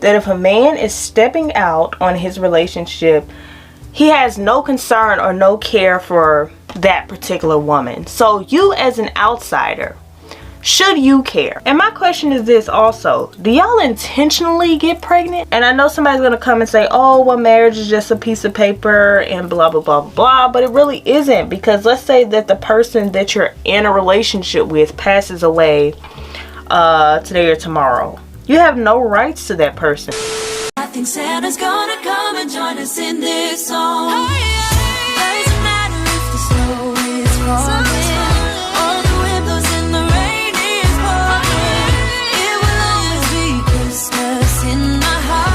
that if a man is stepping out on his relationship, he has no concern or no care for that particular woman. So you as an outsider, should you care? And my question is this also, do y'all intentionally get pregnant? And I know somebody's gonna come and say, oh, well, marriage is just a piece of paper and blah blah blah blah, but it really isn't. Because let's say that the person that you're in a relationship with passes away today or tomorrow, you have no rights to that person. I think Santa's gonna come and join us in this song. Doesn't matter if the snow is falling or the wind blows and the rain is pouring. It will always be Christmas in my heart.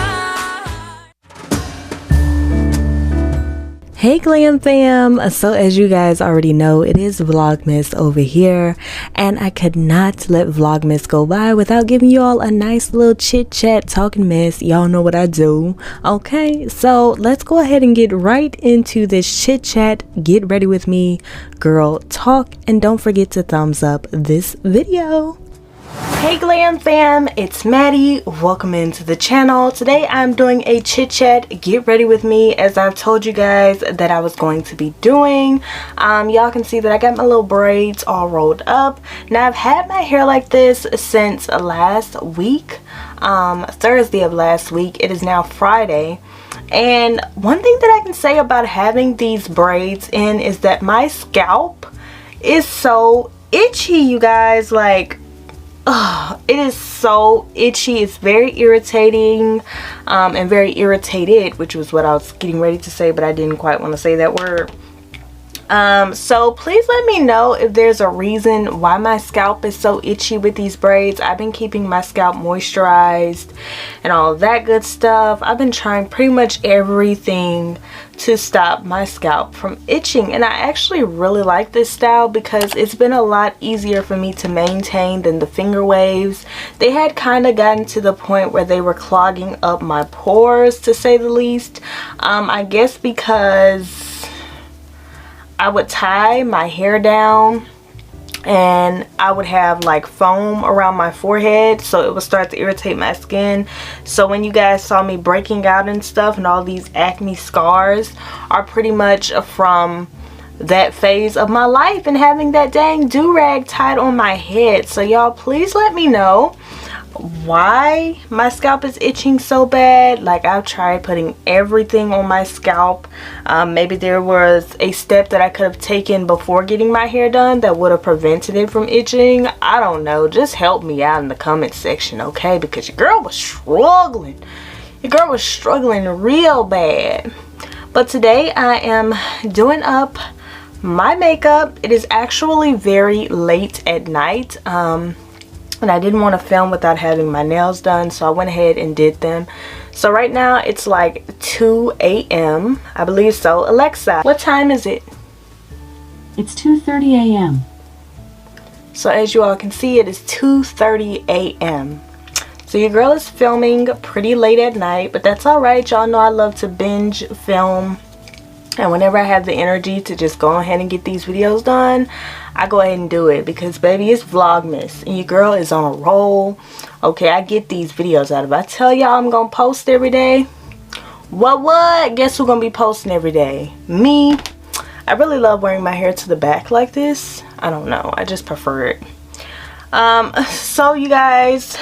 Hey Glam fam! So as you guys already know, it is Vlogmas over here, and I could not let Vlogmas go by without giving you all a nice little chit chat talking mess. Y'all know what I do. Okay, so let's go ahead and get right into this chit chat. Get ready with me, girl talk, and don't forget to thumbs up this video. Hey Glam fam, it's Maddie. Welcome into the channel. Today I'm doing a chit chat. Get ready with me, as I've told you guys that I was going to be doing. Y'all can see that I got my little braids all rolled up. Now I've had my hair like this since last week, Thursday of last week. It is now Friday. And one thing that I can say about having these braids in is that my scalp is so itchy, you guys. Like, it is so itchy. It's very irritating, and very irritated, which was what I was getting ready to say, but I didn't quite want to say that word. So please let me know if there's a reason why my scalp is so itchy with these braids. I've been keeping my scalp moisturized and all of that good stuff. I've been trying pretty much everything to stop my scalp from itching, and I actually really like this style because it's been a lot easier for me to maintain than the finger waves. They had kind of gotten to the point where they were clogging up my pores, to say the least. I guess because I would tie my hair down and I would have like foam around my forehead, so it would start to irritate my skin. So when you guys saw me breaking out and stuff, and all these acne scars are pretty much from that phase of my life and having that dang do-rag tied on my head. So y'all, please let me know why my scalp is itching so bad. Like, I've tried putting everything on my scalp. Maybe there was a step that I could have taken before getting my hair done that would have prevented it from itching. I don't know. Just help me out in the comment section, okay? Because your girl was struggling. Your girl was struggling real bad. But today I am doing up my makeup. It is actually very late at night. And I didn't want to film without having my nails done, so I went ahead and did them. So right now it's like 2 a.m. I believe so. Alexa, what time is it? It's 2:30 a.m. So as you all can see, it is 2:30 a.m. So your girl is filming pretty late at night, but that's alright. Y'all know I love to binge film. And whenever I have the energy to just go ahead and get these videos done, I go ahead and do it. Because baby, it's Vlogmas and your girl is on a roll. Okay, I get these videos out of it. I tell y'all I'm gonna post every day. What? Guess who's gonna be posting every day? Me. I really love wearing my hair to the back like this. I don't know, I just prefer it. So you guys,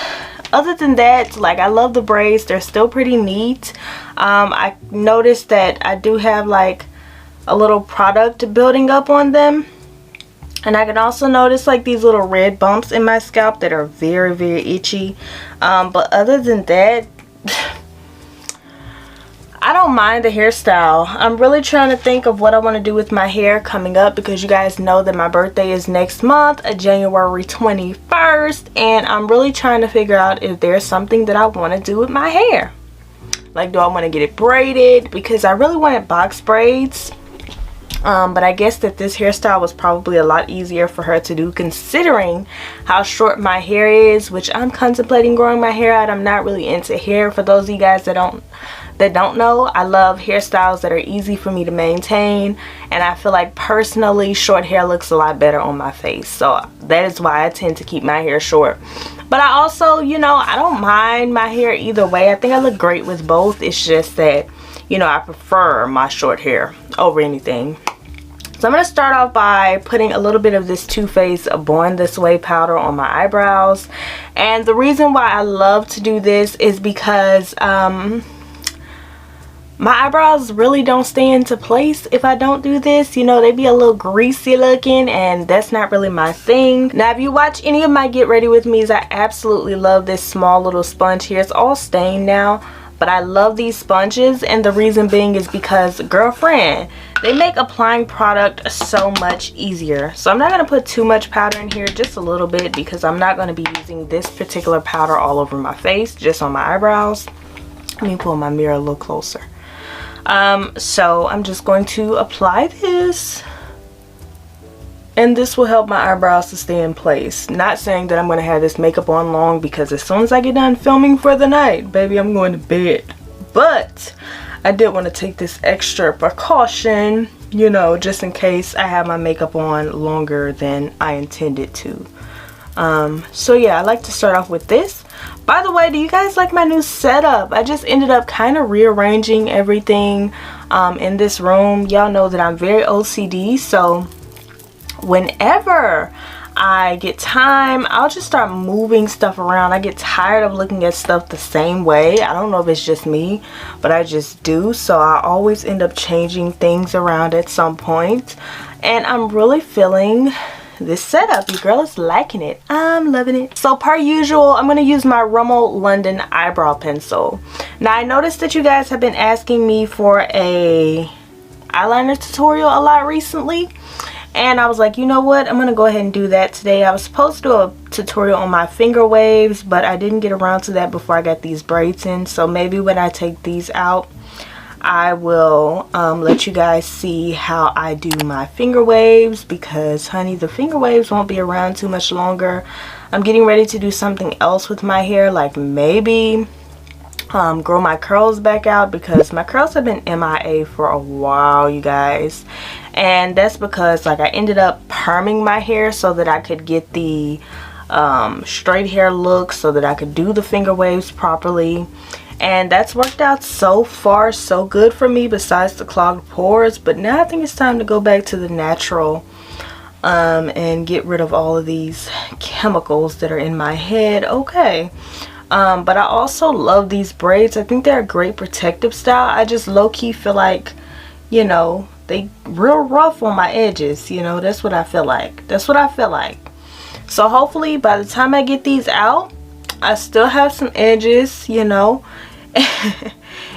other than that, like, I love the braids. They're still pretty neat. I noticed that I do have like a little product building up on them, and I can also notice like these little red bumps in my scalp that are very, very itchy. But other than that, I don't mind the hairstyle. I'm really trying to think of what I want to do with my hair coming up, because you guys know that my birthday is next month, January 21st, and I'm really trying to figure out if there's something that I want to do with my hair. Like, do I want to get it braided? Because I really wanted box braids, But I guess that this hairstyle was probably a lot easier for her to do considering how short my hair is, which I'm contemplating growing my hair out. I'm not really into hair. For those of you guys that don't know, I love hairstyles that are easy for me to maintain, and I feel like personally short hair looks a lot better on my face, so that is why I tend to keep my hair short. But I also, you know, I don't mind my hair either way. I think I look great with both. It's just that, you know, I prefer my short hair over anything. So I'm going to start off by putting a little bit of this Too Faced Born This Way powder on my eyebrows. And the reason why I love to do this is because my eyebrows really don't stay into place if I don't do this. You know, they be a little greasy looking, and that's not really my thing. Now, if you watch any of my Get Ready With Me's, I absolutely love this small little sponge here. It's all stained now, but I love these sponges, and the reason being is because, girlfriend, they make applying product so much easier. So I'm not going to put too much powder in here, just a little bit, because I'm not going to be using this particular powder all over my face, just on my eyebrows. Let me pull my mirror a little closer. So I'm just going to apply this, and this will help my eyebrows to stay in place. Not saying that I'm going to have this makeup on long, because as soon as I get done filming for the night, baby, I'm going to bed. But I did want to take this extra precaution, you know, just in case I have my makeup on longer than I intended to. So yeah, I like to start off with this. By the way, do you guys like my new setup? I just ended up kind of rearranging everything in this room. Y'all know that I'm very OCD, so whenever I get time, I'll just start moving stuff around. I get tired of looking at stuff the same way. I don't know if it's just me, but I just do. So I always end up changing things around at some point. And I'm really feeling this setup. Your girl is liking it. I'm loving it. So per usual, I'm going to use my Rimmel London eyebrow pencil. Now I noticed that you guys have been asking me for a eyeliner tutorial a lot recently, and I was like, you know what, I'm going to go ahead and do that today. I was supposed to do a tutorial on my finger waves, but I didn't get around to that before I got these braids in. So maybe when I take these out, I will let you guys see how I do my finger waves, because honey, the finger waves won't be around too much longer. I'm getting ready to do something else with my hair, like maybe grow my curls back out, because my curls have been MIA for a while, you guys. And that's because like I ended up perming my hair so that I could get the straight hair look, so that I could do the finger waves properly. And that's worked out so far so good for me, besides the clogged pores. But now I think it's time to go back to the natural and get rid of all of these chemicals that are in my head. Okay. But I also love these braids. I think they're a great protective style. I just low-key feel like, you know, they real rough on my edges. You know, that's what I feel like. That's what I feel like. So hopefully by the time I get these out, I still have some edges, you know.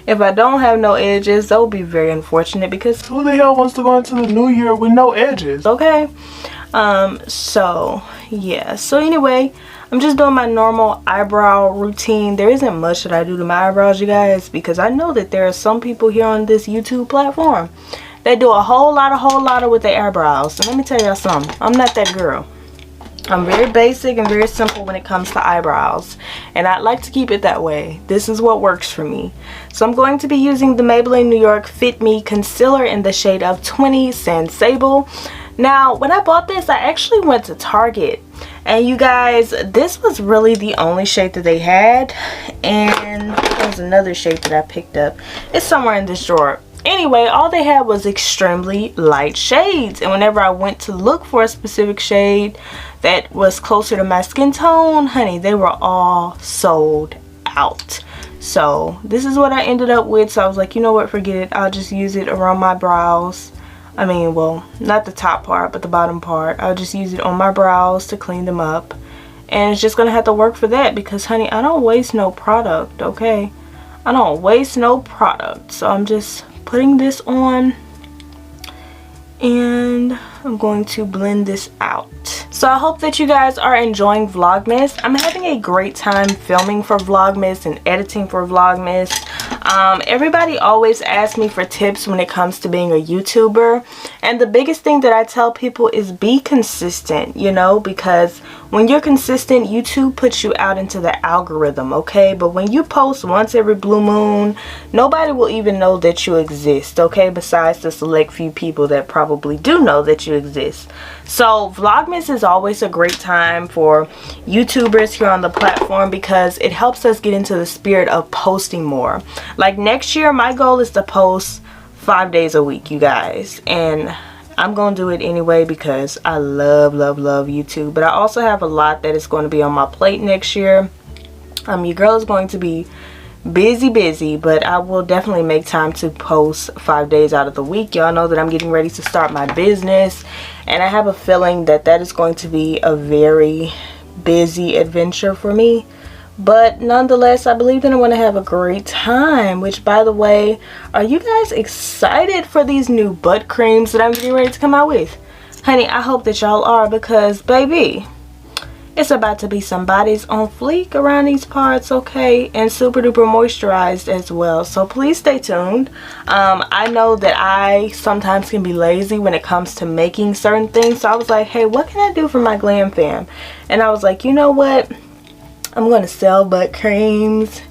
If I don't have no edges, that would be very unfortunate, because who the hell wants to go into the new year with no edges? Okay. So yeah, so anyway, I'm just doing my normal eyebrow routine. There isn't much that I do to my eyebrows, you guys, because I know that there are some people here on this YouTube platform that do a whole lot with their eyebrows. And let me tell y'all something, I'm not that girl. I'm very basic and very simple when it comes to eyebrows, and I'd like to keep it that way. This is what works for me. So I'm going to be using the Maybelline New York Fit Me Concealer in the shade of 20 Sand Sable. Now, when I bought this, I actually went to Target, and you guys, this was really the only shade that they had, and there's another shade that I picked up. It's somewhere in this drawer. Anyway, all they had was extremely light shades, and whenever I went to look for a specific shade that was closer to my skin tone, honey, they were all sold out. So this is what I ended up with. So I was like, you know what, forget it, I'll just use it around my brows. I mean, well, not the top part, but the bottom part. I'll just use it on my brows to clean them up, and it's just gonna have to work for that, because honey, I don't waste no product. Okay, I don't waste no product. So I'm just putting this on, and I'm going to blend this out. So I hope that you guys are enjoying Vlogmas. I'm having a great time filming for Vlogmas and editing for Vlogmas. Everybody always asks me for tips when it comes to being a YouTuber, and the biggest thing that I tell people is be consistent, you know, because when you're consistent, YouTube puts you out into the algorithm, okay? But when you post once every blue moon, nobody will even know that you exist, okay? Besides the select few people that probably do know that you exist. So Vlogmas is always a great time for YouTubers here on the platform because it helps us get into the spirit of posting more. Like next year, my goal is to post 5 days a week, you guys, and I'm gonna do it anyway because I love YouTube. But I also have a lot that is going to be on my plate next year. Your girl is going to be busy, but I will definitely make time to post 5 days out of the week. Y'all know that I'm getting ready to start my business, and I have a feeling that that is going to be a very busy adventure for me. But nonetheless, I believe that I want to have a great time. Which, by the way, are you guys excited for these new butt creams that I'm getting ready to come out with? Honey, I hope that y'all are, because baby, it's about to be some bodies on fleek around these parts, okay? And super duper moisturized as well. So please stay tuned. I know that I sometimes can be lazy when it comes to making certain things. So I was like, hey, what can I do for my glam fam? And I was like, you know what? I'm going to sell butt creams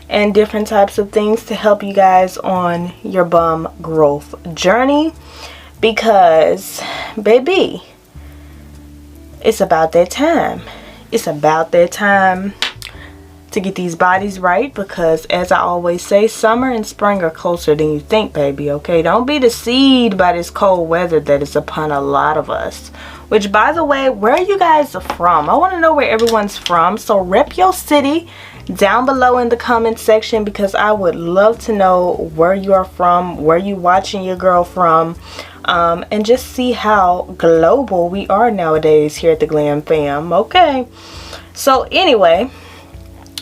and different types of things to help you guys on your bum growth journey, because baby, it's about that time. It's about that time to get these bodies right, because as I always say, summer and spring are closer than you think, baby, okay? Don't be deceived by this cold weather that is upon a lot of us. Which, by the way, where are you guys from? I want to know where everyone's from. So rep your city down below in the comment section, because I would love to know where you are from, where you watching your girl from, and just see how global we are nowadays here at the Glam Fam. Okay, so anyway,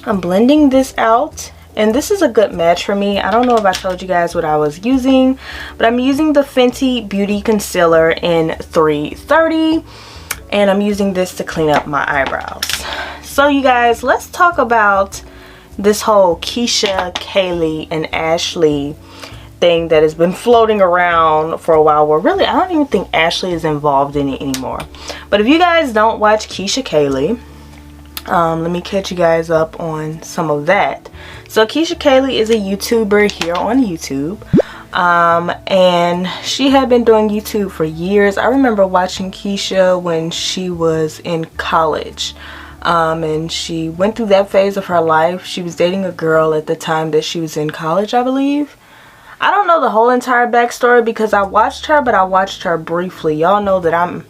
I'm blending this out, and this is a good match for me. I don't know if I told you guys what I was using, but I'm using the Fenty Beauty Concealer in 330, and I'm using this to clean up my eyebrows. So you guys, let's talk about this whole Keisha, Kaylee, and Ashley thing that has been floating around for a while. Well, really, I don't even think Ashley is involved in it anymore. But if you guys don't watch Keisha, Kaylee, let me catch you guys up on some of that. So Keisha Kaylee is a YouTuber here on YouTube, and she had been doing YouTube for years. I remember watching Keisha when she was in college, and she went through that phase of her life. She was dating a girl at the time that she was in college, I believe. I don't know the whole entire backstory because I watched her, but I watched her briefly. Y'all know that I'm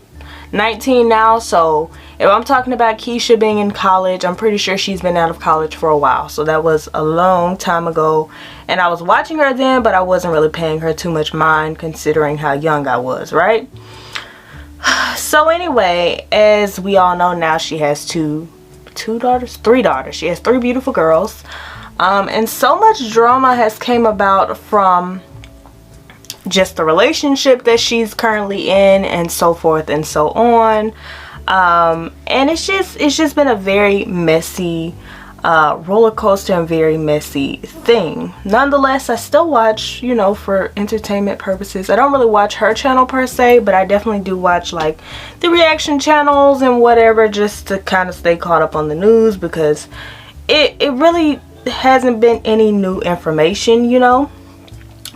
19 now, so if I'm talking about Keisha being in college, I'm pretty sure she's been out of college for a while. So that was a long time ago, and I was watching her then, but I wasn't really paying her too much mind considering how young I was, right? So anyway, as we all know now, she has three daughters. She has 3 beautiful girls, and so much drama has came about from just the relationship that she's currently in, and so forth and so on. And it's just been a very messy roller coaster and very messy thing. Nonetheless, I still watch, you know, for entertainment purposes. I don't really watch her channel per se, but I definitely do watch like the reaction channels and whatever, just to kind of stay caught up on the news, because it really hasn't been any new information, you know,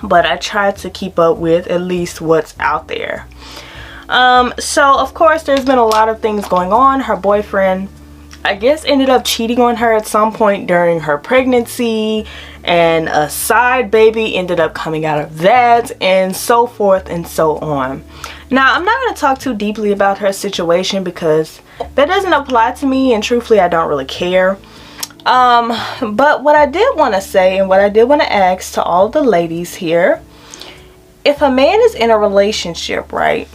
but I try to keep up with at least what's out there. So of course there's been a lot of things going on. Her boyfriend, I guess, ended up cheating on her at some point during her pregnancy, and a side baby ended up coming out of that, and so forth and so on. Now, I'm not going to talk too deeply about her situation because that doesn't apply to me, and truthfully I don't really care. But what I did want to say, and what I did want to ask to all the ladies here, if a man is in a relationship, right?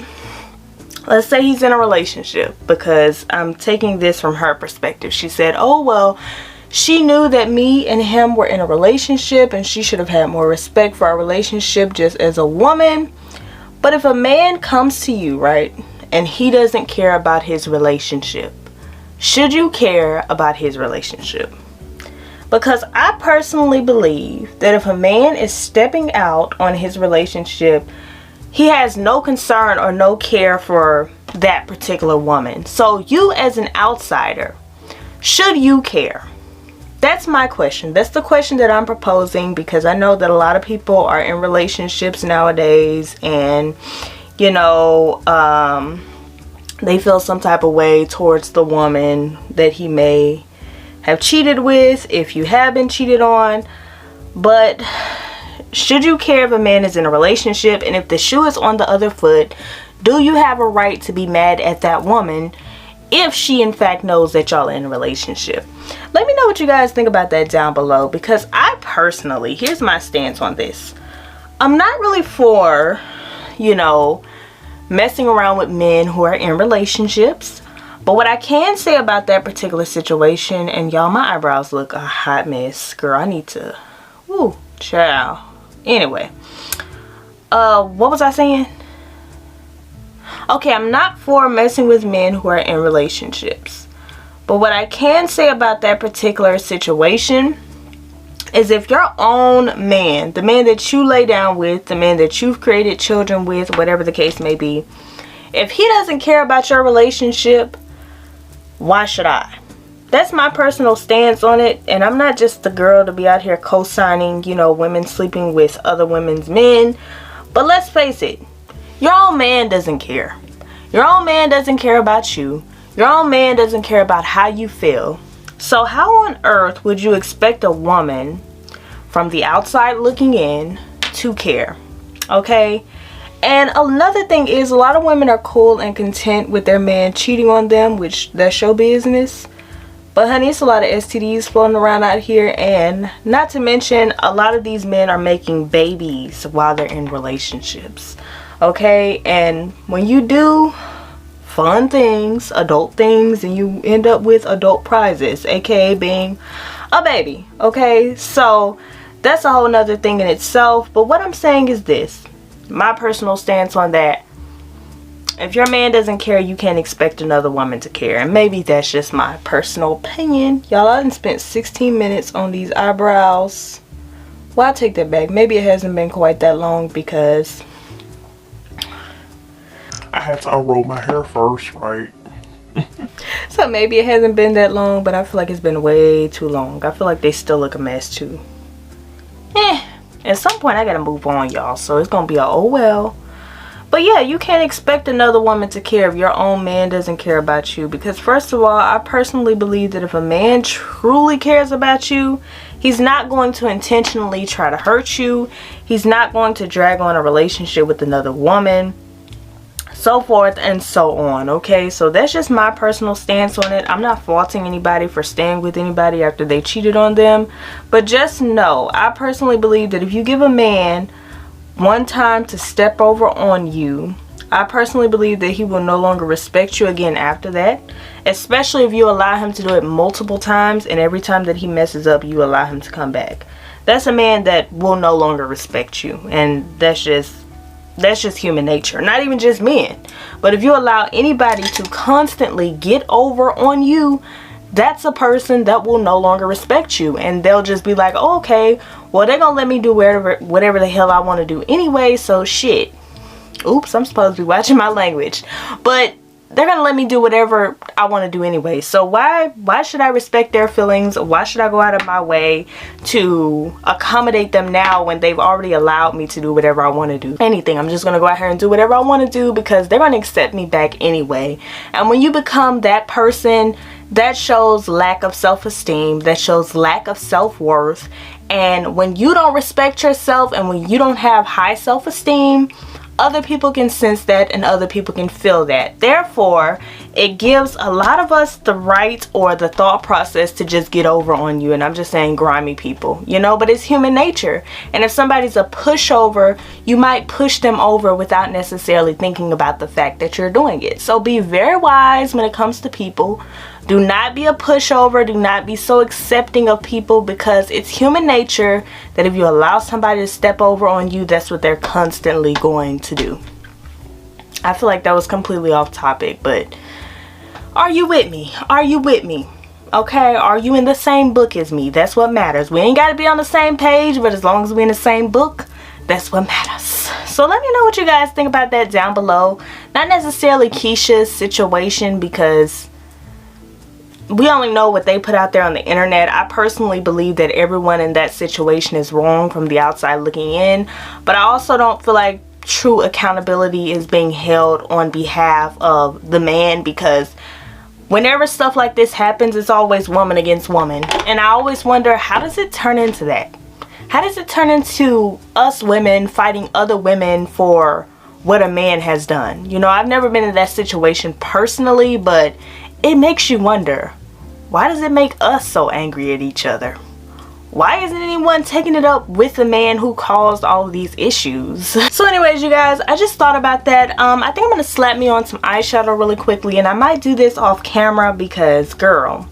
Let's say he's in a relationship, because I'm taking this from her perspective. She said, oh, well, she knew that me and him were in a relationship and she should have had more respect for our relationship just as a woman. But if a man comes to you, right, and he doesn't care about his relationship, should you care about his relationship? Because I personally believe that if a man is stepping out on his relationship, he has no concern or no care for that particular woman. So you as an outsider, should you care? That's my question. That's the question that I'm proposing, because I know that a lot of people are in relationships nowadays, and you know, they feel some type of way towards the woman that he may have cheated with, if you have been cheated on. But should you care if a man is in a relationship? And if the shoe is on the other foot, do you have a right to be mad at that woman if she in fact knows that y'all are in a relationship? Let me know what you guys think about that down below, because I personally, here's my stance on this. I'm not really for, you know, messing around with men who are in relationships. But what I can say about that particular situation, and y'all, my eyebrows look a hot mess. Girl, I need to, woo, child. Anyway, what was I saying? Okay, I'm not for messing with men who are in relationships. But what I can say about that particular situation is, if your own man, the man that you lay down with, the man that you've created children with, whatever the case may be, if he doesn't care about your relationship, why should I? That's my personal stance on it. And I'm not just the girl to be out here co-signing, you know, women sleeping with other women's men. But let's face it, your own man doesn't care. Your own man doesn't care about you. Your own man doesn't care about how you feel. So how on earth would you expect a woman from the outside looking in to care? Okay? And another thing is, a lot of women are cool and content with their man cheating on them, which that's your business. But honey, it's a lot of STDs floating around out here, and not to mention, a lot of these men are making babies while they're in relationships. Okay? And when you do fun things, adult things, and you end up with adult prizes, aka being a baby. Okay? So that's a whole nother thing in itself. But what I'm saying is this. My personal stance on that: if your man doesn't care, you can't expect another woman to care. And maybe that's just my personal opinion. Y'all, I done spent 16 minutes on these eyebrows. Well, I take that back. Maybe it hasn't been quite that long, because I had to unroll my hair first, right? So maybe it hasn't been that long, but I feel like it's been way too long. I feel like they still look a mess too. At some point I gotta move on, y'all, so it's gonna be a oh well. But yeah, you can't expect another woman to care if your own man doesn't care about you. Because first of all, I personally believe that if a man truly cares about you, he's not going to intentionally try to hurt you. He's not going to drag on a relationship with another woman, so forth and so on. Okay, so that's just my personal stance on it. I'm not faulting anybody for staying with anybody after they cheated on them, but just know, I personally believe that if you give a man one time to step over on you, I personally believe that he will no longer respect you again after that, especially if you allow him to do it multiple times, and every time that he messes up you allow him to come back. That's a man that will no longer respect you, and that's just human nature. Not even just men, but if you allow anybody to constantly get over on you, that's a person that will no longer respect you, and they'll just be like, oh, okay, well, they're gonna let me do whatever the hell I want to do anyway, so shit. Oops, I'm supposed to be watching my language, but they're gonna let me do whatever I want to do anyway. So why should I respect their feelings? Why should I go out of my way to accommodate them now when they've already allowed me to do whatever I want to do? Anything. I'm just gonna go out here and do whatever I want to do because they're gonna accept me back anyway. And when you become that person, that shows lack of self-esteem, that shows lack of self-worth. And when you don't respect yourself and when you don't have high self-esteem, other people can sense that and other people can feel that. Therefore, it gives a lot of us the right or the thought process to just get over on you. And I'm just saying grimy people, you know, but it's human nature. And if somebody's a pushover, you might push them over without necessarily thinking about the fact that you're doing it. So be very wise when it comes to people. Do not be a pushover. Do not be so accepting of people, because it's human nature that if you allow somebody to step over on you, that's what they're constantly going to do. I feel like that was completely off topic, but are you with me? Are you with me? Okay, are you in the same book as me? That's what matters. We ain't got to be on the same page, but as long as we're in the same book, that's what matters. So let me know what you guys think about that down below. Not necessarily Keisha's situation, because we only know what they put out there on the internet. I personally believe that everyone in that situation is wrong from the outside looking in, but I also don't feel like true accountability is being held on behalf of the man, because whenever stuff like this happens, it's always woman against woman. And I always wonder, how does it turn into that? How does it turn into us women fighting other women for what a man has done? You know, I've never been in that situation personally, but it makes you wonder, why does it make us so angry at each other? Why isn't anyone taking it up with the man who caused all of these issues? So anyways, you guys, I just thought about that. I think I'm going to slap me on some eyeshadow really quickly, and I might do this off camera because, girl,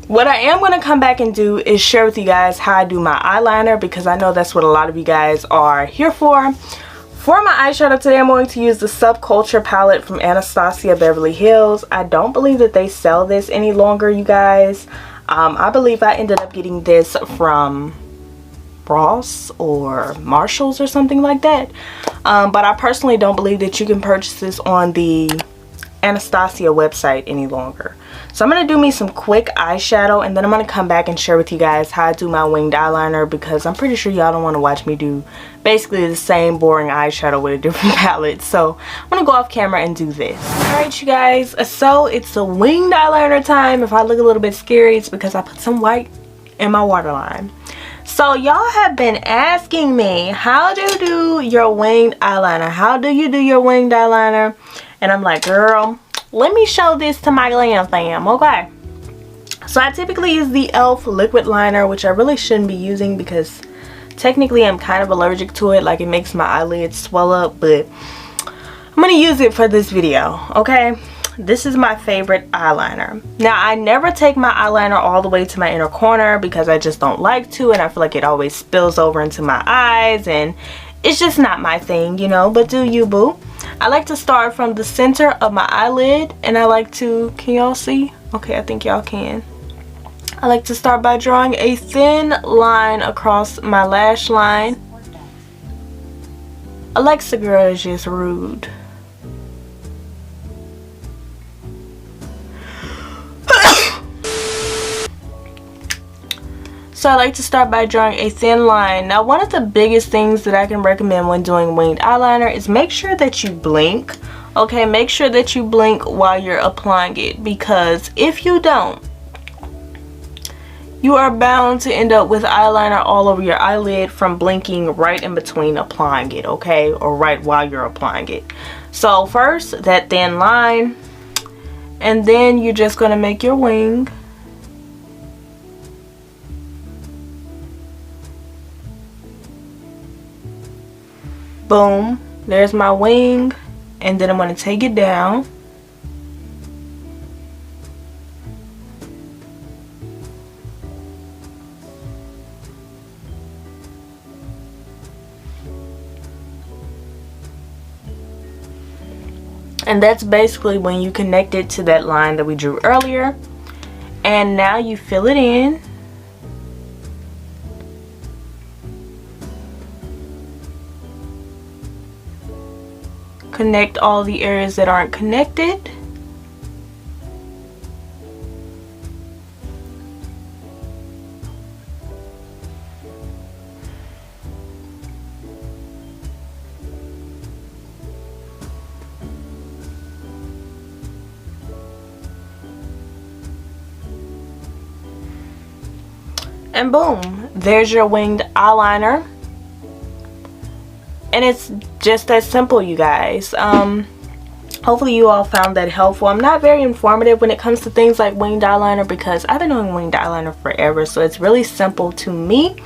what I am going to come back and do is share with you guys how I do my eyeliner, because I know that's what a lot of you guys are here for. For my eyeshadow today, I'm going to use the Subculture palette from Anastasia Beverly Hills. I don't believe that they sell this any longer, you guys. I believe I ended up getting this from Ross or Marshalls or something like that. But I personally don't believe that you can purchase this on the Anastasia website any longer. So I'm going to do me some quick eyeshadow, and then I'm going to come back and share with you guys how I do my winged eyeliner, because I'm pretty sure y'all don't want to watch me do basically the same boring eyeshadow with a different palette. So I'm going to go off camera and do this. Alright, you guys, so it's the winged eyeliner time. If I look a little bit scary, it's because I put some white in my waterline. So y'all have been asking me, how do you do your winged eyeliner? How do you do your winged eyeliner? And I'm like, girl, let me show this to my Glam fam, okay? So I typically use the e.l.f. liquid liner, which I really shouldn't be using because technically I'm kind of allergic to it. Like, it makes my eyelids swell up, but I'm going to use it for this video, okay? This is my favorite eyeliner. Now, I never take my eyeliner all the way to my inner corner because I just don't like to, and I feel like it always spills over into my eyes, and it's just not my thing, you know, but do you, boo? I like to start from the center of my eyelid, and I like to, can y'all see? Okay, I think y'all can. I like to start by drawing a thin line across my lash line. Alexa girl is just rude. So I like to start by drawing a thin line. Now, one of the biggest things that I can recommend when doing winged eyeliner is make sure that you blink. Okay, make sure that you blink while you're applying it, because if you don't, you are bound to end up with eyeliner all over your eyelid from blinking right in between applying it, okay? Or right while you're applying it. So first, that thin line, and then you're just going to make your wing. Boom, there's my wing, and then I'm going to take it down. And that's basically when you connect it to that line that we drew earlier. And now you fill it in. Connect all the areas that aren't connected. And boom, there's your winged eyeliner. And it's just that simple, you guys. Hopefully you all found that helpful. I'm not very informative when it comes to things like winged eyeliner because I've been doing winged eyeliner forever, so it's really simple to me.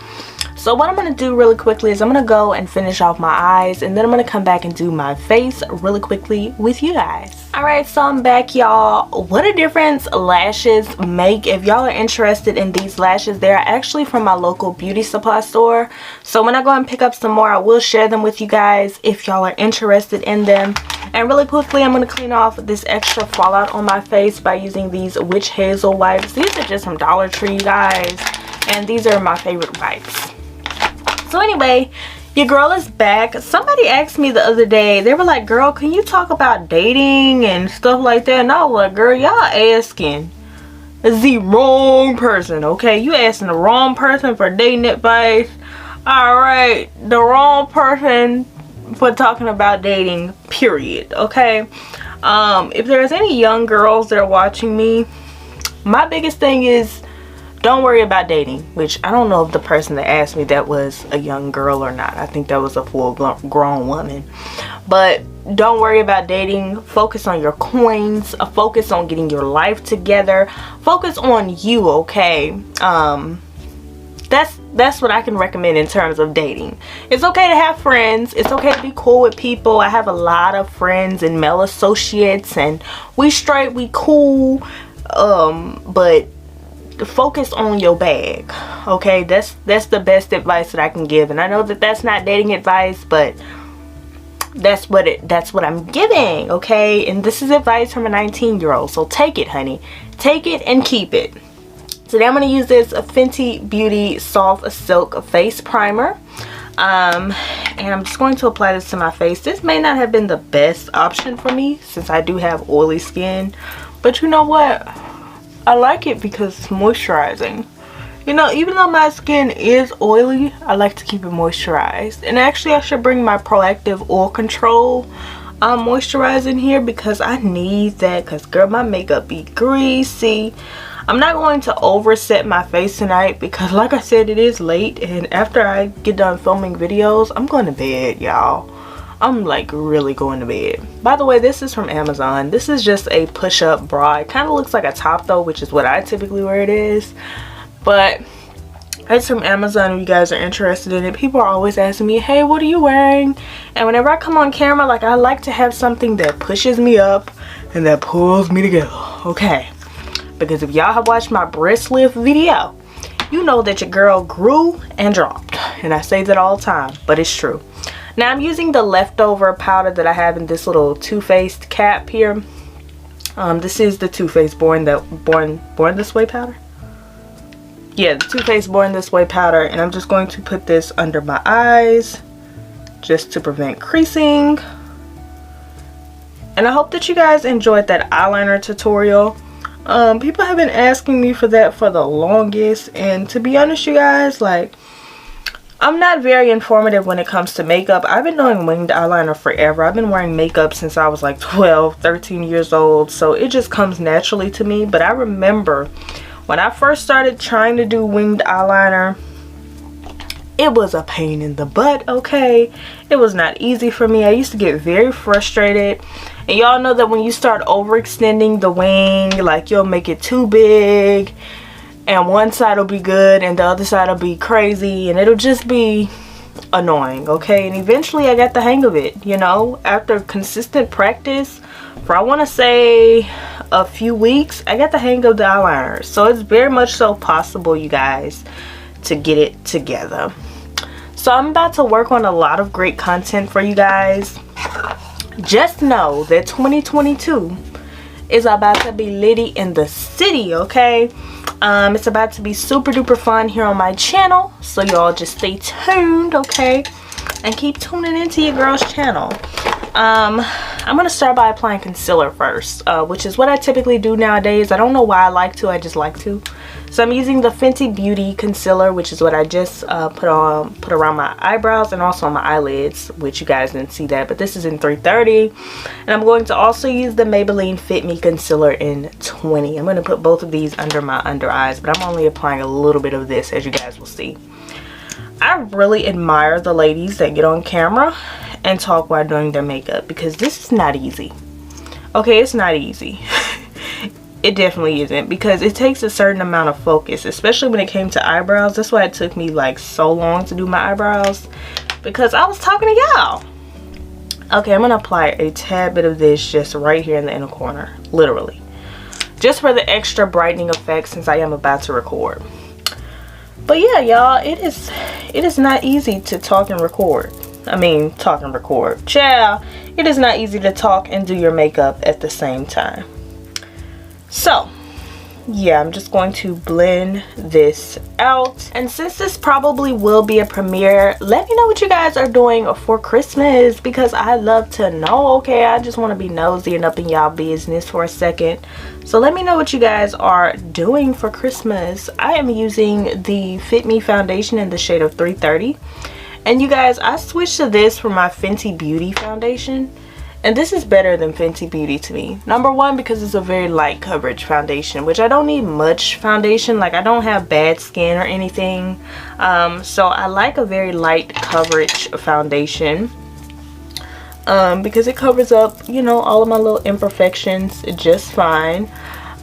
So what I'm going to do really quickly is I'm going to go and finish off my eyes, and then I'm going to come back and do my face really quickly with you guys. Alright, so I'm back, y'all. What a difference lashes make. If y'all are interested in these lashes, they're actually from my local beauty supply store. So when I go and pick up some more, I will share them with you guys if y'all are interested in them. And really quickly, I'm going to clean off this extra fallout on my face by using these Witch Hazel wipes. These are just from Dollar Tree, you guys, and these are my favorite wipes. So anyway, your girl is back. Somebody asked me the other day, they were like, girl, can you talk about dating and stuff like that? And I was like, girl, y'all asking the wrong person, okay? You asking the wrong person for dating advice. Alright, the wrong person for talking about dating, period, okay? If there's any young girls that are watching me, my biggest thing is don't worry about dating, which I don't know if the person that asked me that was a young girl or not. I think that was a full-grown woman. But don't worry about dating. Focus on your coins. Focus on getting your life together. Focus on you, okay? That's what I can recommend in terms of dating. It's okay to have friends. It's okay to be cool with people. I have a lot of friends and male associates, and we straight, we cool. But focus on your bag, okay? That's the best advice that I can give. And I know that that's not dating advice, but that's what I'm giving, okay? And this is advice from a 19-year-old, so take it, honey. Take it and keep it. Today I'm going to use this Fenty Beauty Soft Silk Face Primer. And I'm just going to apply this to my face. This may not have been the best option for me since I do have oily skin. But you know what? I like it because it's moisturizing. You know, even though my skin is oily, I like to keep it moisturized. And actually I should bring my Proactive Oil Control moisturizer in here because I need that. Because girl, my makeup be greasy. I'm not going to overset my face tonight because like I said, it is late, and after I get done filming videos, I'm going to bed, y'all. I'm like really going to bed. By the way, this is from Amazon. This is just a push-up bra. It kind of looks like a top though, which is what I typically wear it is. But it's from Amazon if you guys are interested in it. People are always asking me, hey, what are you wearing? And whenever I come on camera, like I like to have something that pushes me up and that pulls me together, okay? Because if y'all have watched my breast lift video, you know that your girl grew and dropped. And I say that all the time, but it's true. Now I'm using the leftover powder that I have in this little Too Faced cap here. This is the Too Faced Born This Way powder. Yeah, the Too Faced Born This Way powder. And I'm just going to put this under my eyes just to prevent creasing. And I hope that you guys enjoyed that eyeliner tutorial. People have been asking me for that for the longest, and to be honest, you guys, like, I'm not very informative when it comes to makeup. I've been doing winged eyeliner forever. I've been wearing makeup since I was like 12, 13 years old, so it just comes naturally to me. But I remember when I first started trying to do winged eyeliner, it was a pain in the butt, okay? It was not easy for me. I used to get very frustrated. And y'all know that when you start overextending the wing, like you'll make it too big and one side will be good and the other side will be crazy and it'll just be annoying, okay? And eventually I got the hang of it, you know, after consistent practice for I want to say a few weeks, I got the hang of the eyeliner. So it's very much so possible, you guys, to get it together. So I'm about to work on a lot of great content for you guys. Just know that 2022 is about to be litty in the city, okay? It's about to be super duper fun here on my channel, so y'all just stay tuned, okay? And keep tuning into your girl's channel. I'm gonna start by applying concealer first, which is what I typically do nowadays. I don't know why I like to, I just like to. So I'm using the Fenty Beauty concealer, which is what I just put around my eyebrows and also on my eyelids, which you guys didn't see that, but this is in 330. And I'm going to also use the Maybelline Fit Me Concealer in 20. I'm going to put both of these under my under eyes, but I'm only applying a little bit of this, as you guys will see. I really admire the ladies that get on camera and talk while doing their makeup, because this is not easy. Okay, it's not easy. It definitely isn't, because it takes a certain amount of focus, especially when it came to eyebrows. That's why it took me like so long to do my eyebrows, because I was talking to y'all. Okay, I'm gonna apply a tad bit of this just right here in the inner corner, literally, just for the extra brightening effect since I am about to record. But yeah, y'all, it is not easy to talk and record. talk and record. Child, it is not easy to talk and do your makeup at the same time. So yeah, I'm just going to blend this out. And since this probably will be a premiere, let me know what you guys are doing for Christmas, because I love to know. Okay, I just want to be nosy and up in y'all business for a second. So let me know what you guys are doing for Christmas. I am using the Fit Me Foundation in the shade of 330. And you guys, I switched to this for my Fenty Beauty foundation. And this is better than Fenty Beauty to me. Number one, because it's a very light coverage foundation, which I don't need much foundation. Like, I don't have bad skin or anything. So I like a very light coverage foundation. Because it covers up, you know, all of my little imperfections just fine.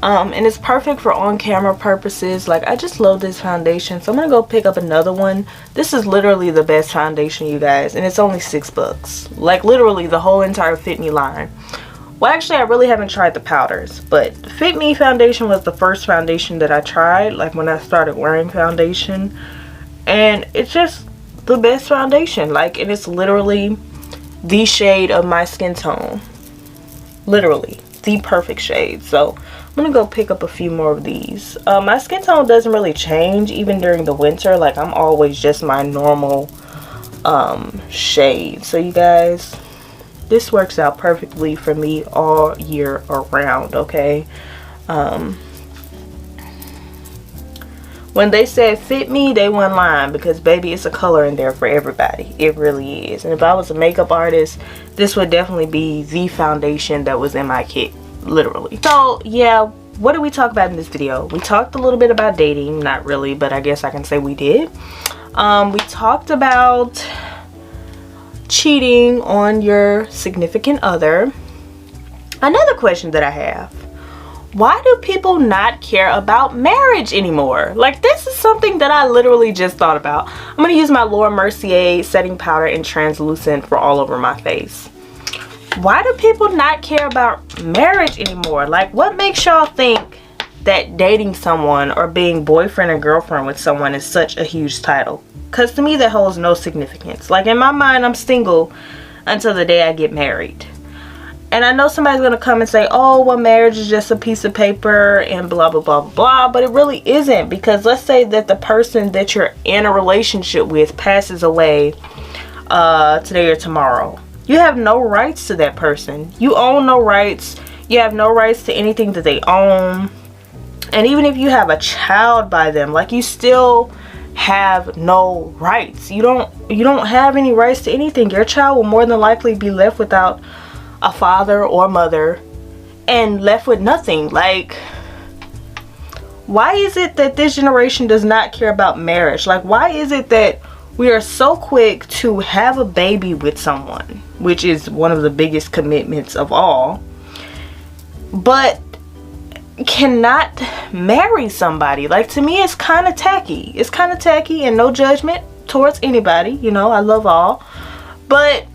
And it's perfect for on-camera purposes. Like, I just love this foundation, so I'm gonna go pick up another one. This is literally the best foundation, you guys, and it's only $6. Like, literally the whole entire Fit Me line. Well, actually, I really haven't tried the powders, but Fit Me foundation was the first foundation that I tried, like when I started wearing foundation, and it's just the best foundation. Like, and it's literally the shade of my skin tone, literally the perfect shade. So I'm gonna go pick up a few more of these. My skin tone doesn't really change even during the winter. Like, I'm always just my normal shade. So you guys, this works out perfectly for me all year around. Okay, when they said fit me, they weren't lying, because baby, it's a color in there for everybody. It really is. And if I was a makeup artist, this would definitely be the foundation that was in my kit, literally. So yeah, what did we talk about in this video? We talked a little bit about dating. Not really, but I guess I can say we did. We talked about cheating on your significant other. Another question that I have: why do people not care about marriage anymore? Like, this is something that I literally just thought about. I'm going to use my Laura Mercier setting powder in translucent for all over my face. Why do people not care about marriage anymore? Like, what makes y'all think that dating someone or being boyfriend or girlfriend with someone is such a huge title? Because to me, that holds no significance. Like, in my mind, I'm single until the day I get married. And I know somebody's going to come and say, oh, well, marriage is just a piece of paper and blah, blah, blah, blah. But it really isn't. Because let's say that the person that you're in a relationship with passes away today or tomorrow. You have no rights to that person. You own no rights. You have no rights to anything that they own. And even if you have a child by them, like, you still have no rights. You don't have any rights to anything. Your child will more than likely be left without a father or mother and left with nothing. Like, why is it that this generation does not care about marriage? Like, why is it that we are so quick to have a baby with someone, which is one of the biggest commitments of all, but cannot marry somebody? Like, to me, it's kind of tacky. It's kind of tacky, and no judgment towards anybody, you know, I love all, but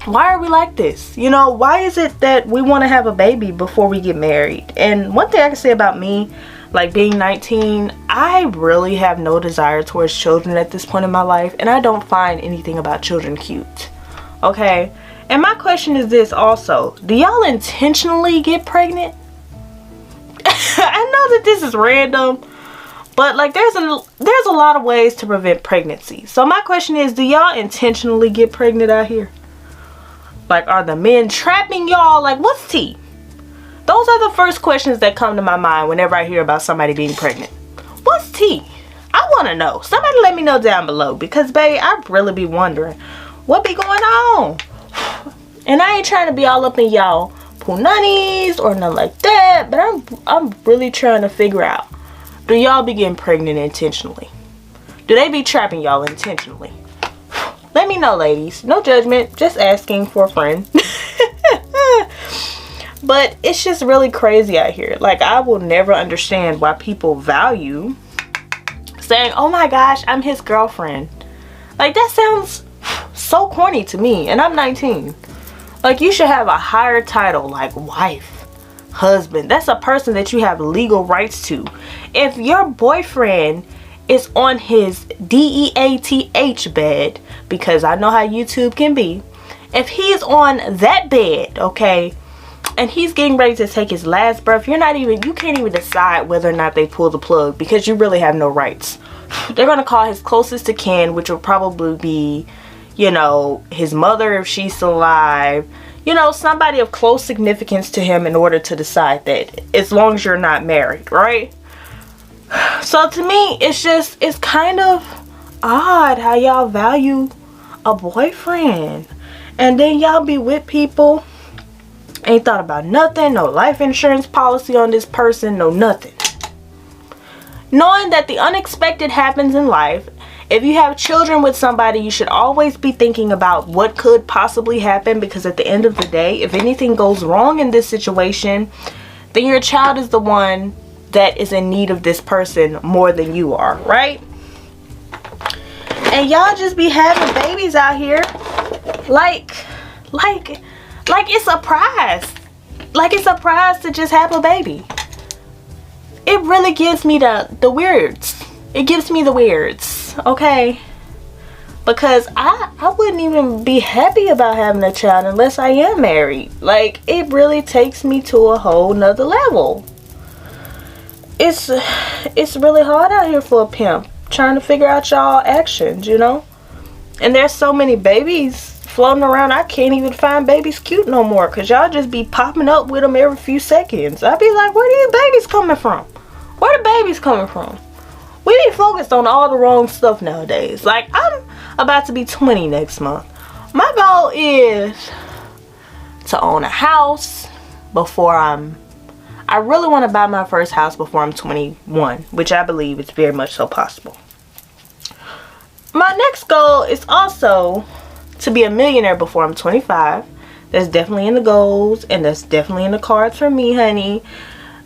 why are we like this? You know, why is it that we want to have a baby before we get married? And one thing I can say about me, like, being 19, I really have no desire towards children at this point in my life, and I don't find anything about children cute. Okay? And my question is this also: do y'all intentionally get pregnant? I know that this is random, but like, there's a lot of ways to prevent pregnancy. So my question is, do y'all intentionally get pregnant out here? Like, are the men trapping y'all? Like, what's tea? Those are the first questions that come to my mind whenever I hear about somebody being pregnant. What's tea? I want to know. Somebody let me know down below, because babe, I really be wondering what be going on. And I ain't trying to be all up in y'all punani's or nothing like that, but I'm really trying to figure out, do y'all be getting pregnant intentionally? Do they be trapping y'all intentionally? Let me know, ladies. No judgment, just asking for a friend. But it's just really crazy out here. Like, I will never understand why people value saying, oh my gosh, I'm his girlfriend. Like, that sounds so corny to me, and I'm 19. Like, you should have a higher title, like wife, husband. That's a person that you have legal rights to. If your boyfriend is on his DEATH bed, because I know how YouTube can be. If he's on that bed, okay, and he's getting ready to take his last breath, you can't even decide whether or not they pull the plug, because you really have no rights. They're gonna call his closest to kin, which will probably be, you know, his mother if she's still alive, you know, somebody of close significance to him, in order to decide that, as long as you're not married, right? So to me, it's kind of odd how y'all value a boyfriend, and then y'all be with people, ain't thought about nothing, no life insurance policy on this person, no nothing. Knowing that the unexpected happens in life, if you have children with somebody, you should always be thinking about what could possibly happen, because at the end of the day, if anything goes wrong in this situation, then your child is the one that is in need of this person more than you are, right? And y'all just be having babies out here like it's a prize. Like it's a prize to just have a baby. It really gives me the weirds. It gives me the weirds, okay? Because I wouldn't even be happy about having a child unless I am married. Like, it really takes me to a whole nother level. It's really hard out here for a pimp, trying to figure out y'all actions, you know? And there's so many babies floating around, I can't even find babies cute no more, because y'all just be popping up with them every few seconds. I be like, where these babies coming from? Where the babies coming from? We be focused on all the wrong stuff nowadays. Like, I'm about to be 20 next month. My goal is to own a house before I really want to buy my first house before I'm 21, which I believe is very much so possible. My next goal is also to be a millionaire before I'm 25. That's definitely in the goals, and that's definitely in the cards for me, honey.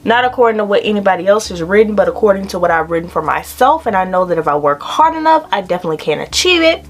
Not according to what anybody else has written, but according to what I've written for myself. And I know that if I work hard enough, I definitely can achieve it.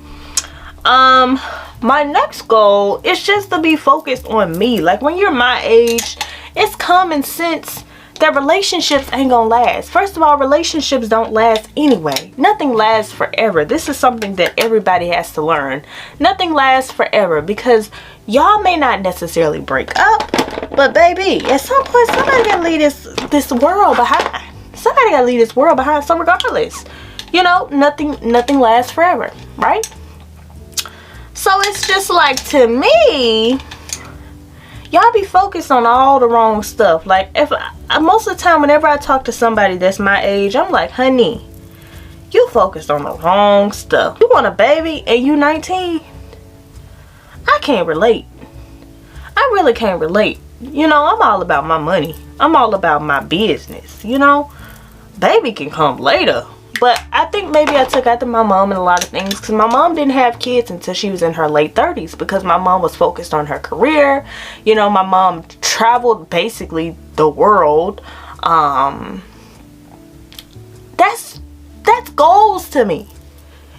My next goal is just to be focused on me. Like, when you're my age, it's common sense that relationships ain't gonna last. First of all, relationships don't last anyway. Nothing lasts forever. This is something that everybody has to learn. Nothing lasts forever, because y'all may not necessarily break up, but baby, at some point somebody gotta leave this world behind. Somebody gotta leave this world behind. So regardless, you know, nothing lasts forever, right? So it's just like, to me, y'all be focused on all the wrong stuff. Like, most of the time whenever I talk to somebody that's my age, I'm like, honey, you focused on the wrong stuff. You want a baby and you 19? I can't relate. I really can't relate. You know, I'm all about my money. I'm all about my business, you know. Baby can come later. But I think maybe I took after my mom in a lot of things, because my mom didn't have kids until she was in her late 30s, because my mom was focused on her career. You know, my mom traveled basically the world. That's goals to me.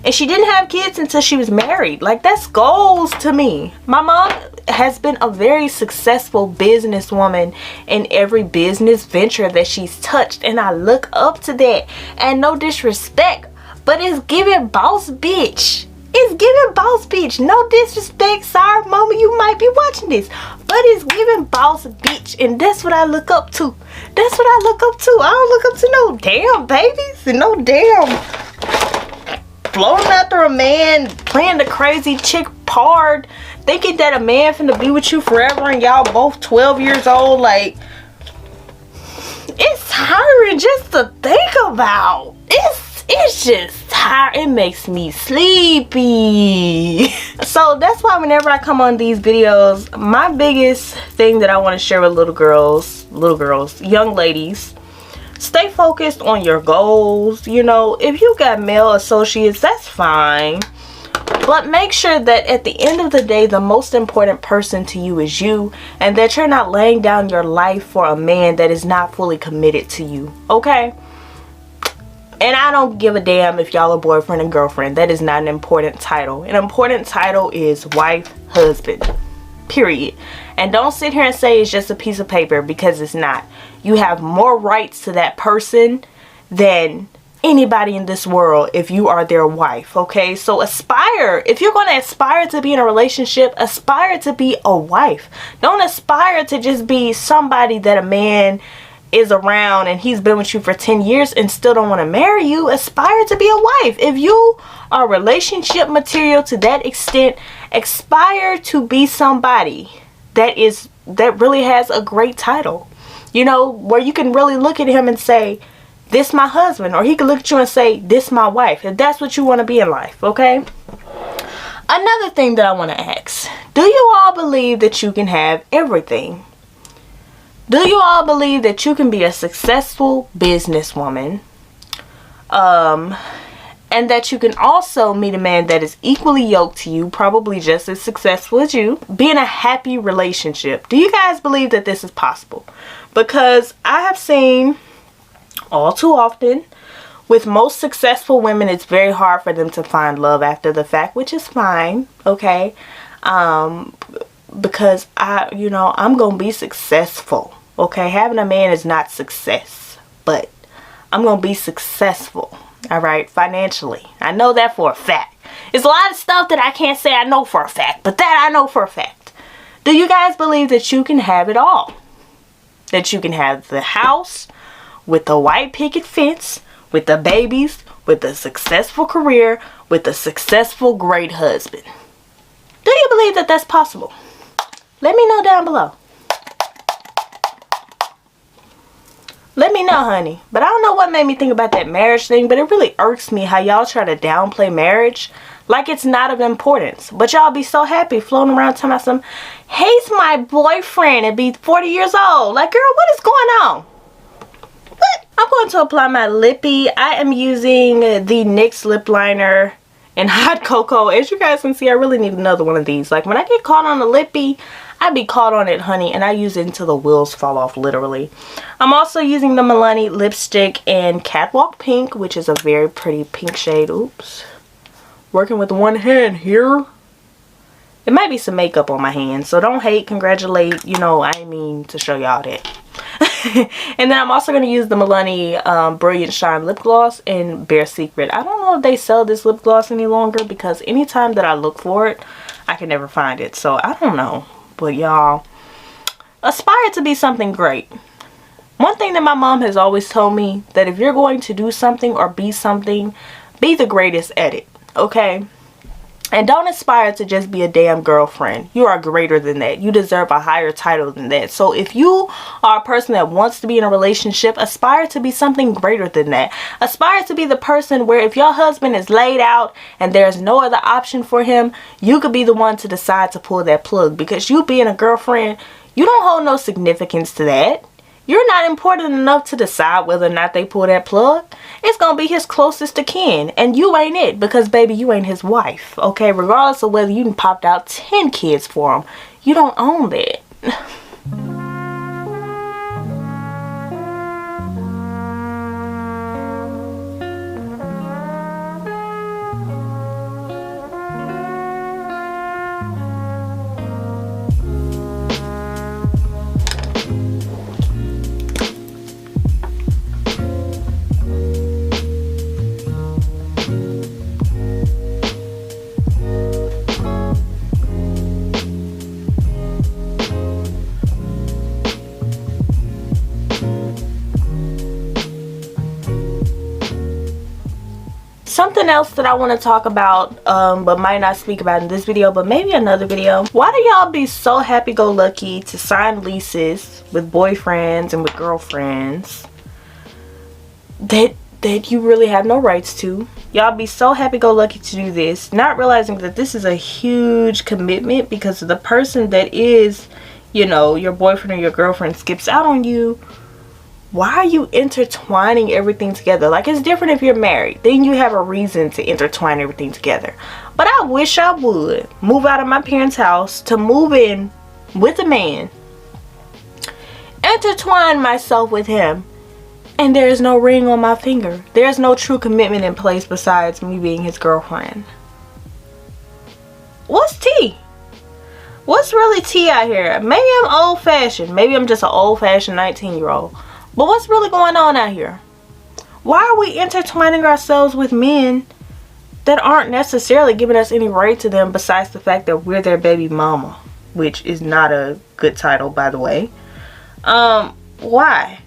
And she didn't have kids until she was married. Like, that's goals to me. My mom has been a very successful businesswoman in every business venture that she's touched, and I look up to that. And no disrespect, but it's giving boss bitch. It's giving boss bitch. No disrespect. Sorry, mama, you might be watching this, but it's giving boss bitch, and that's what I look up to. That's what I look up to. I don't look up to no damn babies and no damn floating after a man, playing the crazy chick part, thinking that a man finna be with you forever and y'all both 12 years old. Like, it's tiring just to think about. It's just tiring. It makes me sleepy. So that's why whenever I come on these videos, my biggest thing that I want to share with little girls, young ladies, stay focused on your goals. You know, if you got male associates, that's fine. But make sure that at the end of the day, the most important person to you is you, and that you're not laying down your life for a man that is not fully committed to you, okay? And I don't give a damn if y'all are boyfriend and girlfriend. That is not an important title. An important title is wife, husband, period. And don't sit here and say it's just a piece of paper, because it's not. You have more rights to that person than anybody in this world if you are their wife, okay? So aspire. If you're going to aspire to be in a relationship, aspire to be a wife. Don't aspire to just be somebody that a man is around and he's been with you for 10 years and still don't want to marry you. Aspire to be a wife. If you are relationship material to that extent, aspire to be somebody that really has a great title, you know, where you can really look at him and say, this my husband, or he can look at you and say, this my wife, if that's what you want to be in life, okay? Another thing that I want to ask, do you all believe that you can have everything? Do you all believe that you can be a successful businesswoman, and that you can also meet a man that is equally yoked to you, probably just as successful as you, be in a happy relationship? Do you guys believe that this is possible? Because I have seen all too often with most successful women, it's very hard for them to find love after the fact, which is fine, okay? Because I'm gonna be successful, okay? Having a man is not success, but I'm gonna be successful, all right, financially. I know that for a fact. It's a lot of stuff that I can't say I know for a fact, but that I know for a fact. Do you guys believe that you can have it all? That you can have the house with the white picket fence, with the babies, with a successful career, with a successful great husband? Do you believe that that's possible? Let me know down below. Let me know, honey. But I don't know what made me think about that marriage thing, but it really irks me how y'all try to downplay marriage like it's not of importance. But y'all be so happy floating around talking about some, he's my boyfriend and be 40 years old. Like, girl, what is going on? What? I'm going to apply my lippy. I am using the NYX lip liner in Hot Cocoa. As you guys can see, I really need another one of these. Like, when I get caught on the lippy, I be caught on it, honey, and I use it until the wheels fall off, literally. I'm also using the Milani lipstick in Catwalk Pink, which is a very pretty pink shade. Oops. Working with one hand here. It might be some makeup on my hand, so don't hate, congratulate. You know, I didn't mean to show y'all that. And then I'm also going to use the Milani Brilliant Shine Lip Gloss in Bare Secret. I don't know if they sell this lip gloss any longer, because anytime that I look for it, I can never find it. So I don't know. But y'all, aspire to be something great. One thing that my mom has always told me, that if you're going to do something or be something, be the greatest at it, okay? And don't aspire to just be a damn girlfriend. You are greater than that. You deserve a higher title than that. So if you are a person that wants to be in a relationship, aspire to be something greater than that. Aspire to be the person where if your husband is laid out and there's no other option for him, you could be the one to decide to pull that plug. Because you being a girlfriend, you don't hold no significance to that. You're not important enough to decide whether or not they pull that plug. It's going to be his closest to kin. And you ain't it, because baby, you ain't his wife. Okay, regardless of whether you done popped out 10 kids for him, you don't own that. Something else that I want to talk about, but might not speak about in this video, but maybe another video. Why do y'all be so happy-go-lucky to sign leases with boyfriends and with girlfriends that you really have no rights to? Y'all be so happy-go-lucky to do this, not realizing that this is a huge commitment, because the person that is, you know, your boyfriend or your girlfriend skips out on you. Why are you intertwining everything together? Like, it's different if you're married. Then you have a reason to intertwine everything together. But I wish I would move out of my parents' house to move in with a man, intertwine myself with him, and there is no ring on my finger. There's no true commitment in place besides me being his girlfriend. What's tea? What's really tea out here? Maybe I'm old-fashioned. Maybe I'm just an old-fashioned 19-year-old. But what's really going on out here? Why are we intertwining ourselves with men that aren't necessarily giving us any right to them besides the fact that we're their baby mama? Which is not a good title, by the way. Why?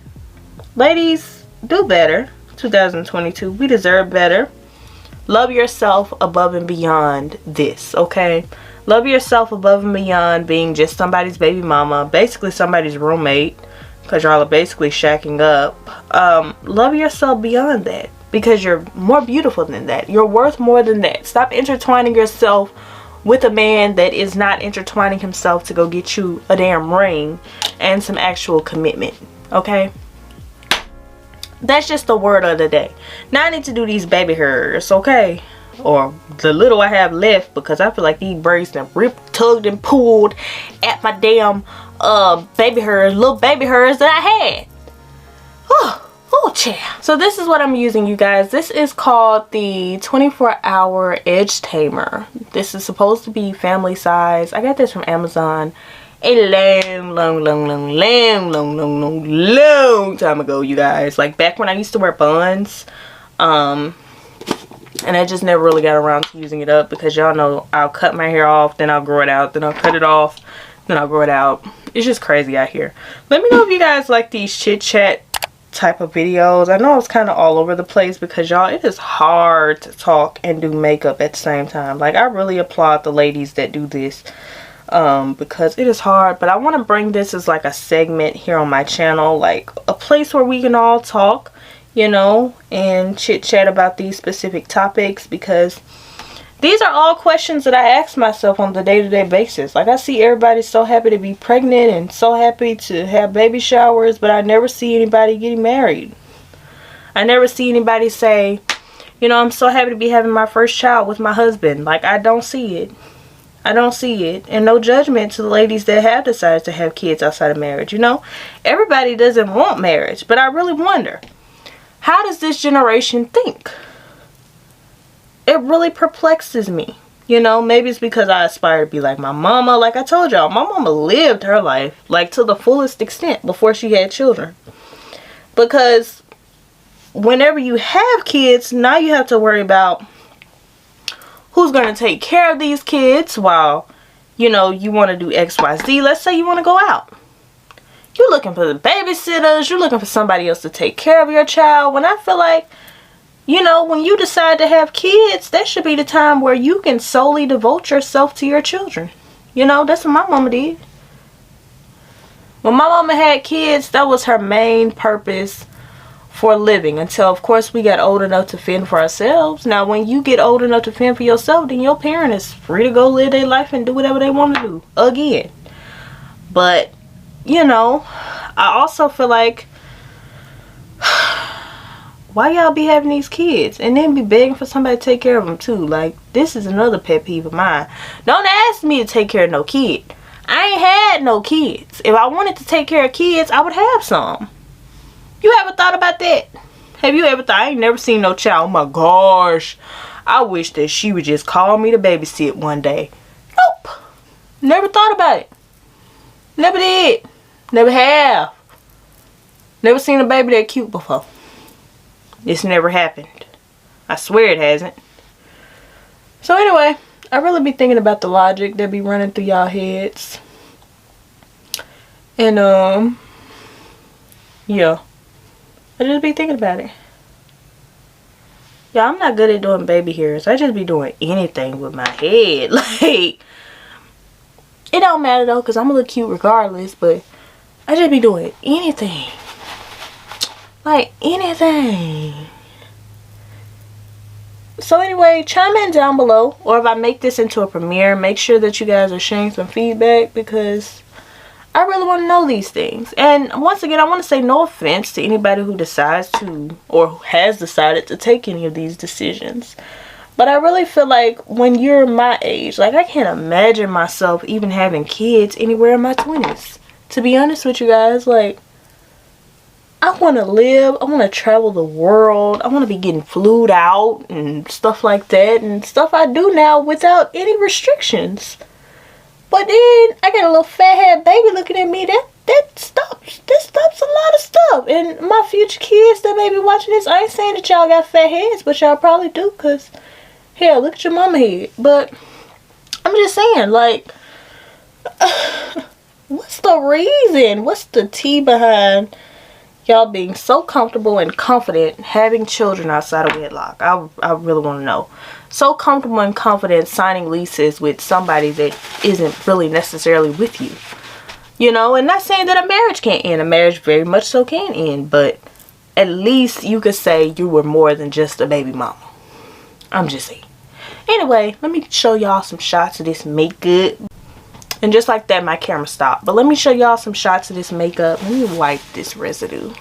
Ladies, do better. 2022, we deserve better. Love yourself above and beyond this, okay? Love yourself above and beyond being just somebody's baby mama, basically somebody's roommate, because y'all are basically shacking up. Love yourself beyond that, because you're more beautiful than that. You're worth more than that. Stop intertwining yourself with a man that is not intertwining himself to go get you a damn ring and some actual commitment, okay? That's just the word of the day. Now I need to do these baby hairs, okay? Or the little I have left, because I feel like these braids done ripped, tugged, and pulled at my damn baby hairs, little baby hairs that I had. Oh, child. So this is what I'm using, you guys. This is called the 24-hour Edge Tamer. This is supposed to be family size. I got this from Amazon a long time ago, you guys. Like back when I used to wear buns. And I just never really got around to using it up, because y'all know I'll cut my hair off, then I'll grow it out, then I'll cut it off, then I'll grow it out. It's just crazy out here. Let me know if you guys like these chit-chat type of videos. I know it's kind of all over the place, because y'all, it is hard to talk and do makeup at the same time. Like, I really applaud the ladies that do this, because it is hard. But I want to bring this as like a segment here on my channel, like a place where we can all talk, you know, and chit chat about these specific topics, because these are all questions that I ask myself on the day-to-day basis. Like, I see everybody so happy to be pregnant and so happy to have baby showers, but I never see anybody getting married. I never see anybody say, you know, I'm so happy to be having my first child with my husband. Like, I don't see it. I don't see it. And no judgment to the ladies that have decided to have kids outside of marriage, you know. Everybody doesn't want marriage, but I really wonder, how does this generation think? It really perplexes me. You know, maybe it's because I aspire to be like my mama. Like I told y'all, my mama lived her life like to the fullest extent before she had children. Because whenever you have kids, now you have to worry about who's going to take care of these kids while, you know, you want to do XYZ. Let's say you want to go out. You're looking for the babysitters. You're looking for somebody else to take care of your child. When I feel like, you know, when you decide to have kids, that should be the time where you can solely devote yourself to your children. You know, that's what my mama did. When my mama had kids, that was her main purpose for living, until of course we got old enough to fend for ourselves. Now when you get old enough to fend for yourself, then your parent is free to go live their life and do whatever they want to do again. But you know, I also feel like, why y'all be having these kids and then be begging for somebody to take care of them too? Like, this is another pet peeve of mine. Don't ask me to take care of no kid. I ain't had no kids. If I wanted to take care of kids, I would have some. You ever thought about that? Have you ever thought, I ain't never seen no child, oh my gosh, I wish that she would just call me to babysit one day. Nope. Never thought about it. Never did. Never have. Never seen a baby that cute before. It's never happened. I swear it hasn't. So anyway, I really be thinking about the logic that be running through y'all heads. And yeah. I just be thinking about it. Yeah, I'm not good at doing baby hairs. I just be doing anything with my head. Like, it don't matter though, because I'm gonna look cute regardless, but I just be doing anything. Like, anything. So anyway, chime in down below, or if I make this into a premiere, make sure that you guys are sharing some feedback, because I really want to know these things. And once again, I want to say no offense to anybody who decides to, or has decided to take any of these decisions. But I really feel like when you're my age, like, I can't imagine myself even having kids anywhere in my 20s. To be honest with you guys, like, I want to live, I want to travel the world, I want to be getting flued out and stuff like that, and stuff I do now without any restrictions. But then I got a little fat head baby looking at me, that stop this stops a lot of stuff. And my future kids that may be watching this, I ain't saying that y'all got fat heads, but y'all probably do, because hell, look at your mama head. But I'm just saying, like, what's the reason? What's the tea behind y'all being so comfortable and confident having children outside of wedlock? I really want to know. So comfortable and confident signing leases with somebody that isn't really necessarily with you. You know, and not saying that a marriage can't end. A marriage very much so can end. But at least you could say you were more than just a baby mama. I'm just saying. Anyway, let me show y'all some shots of this makeup. And just like that, my camera stopped. But let me show y'all some shots of this makeup. Let me wipe this residue.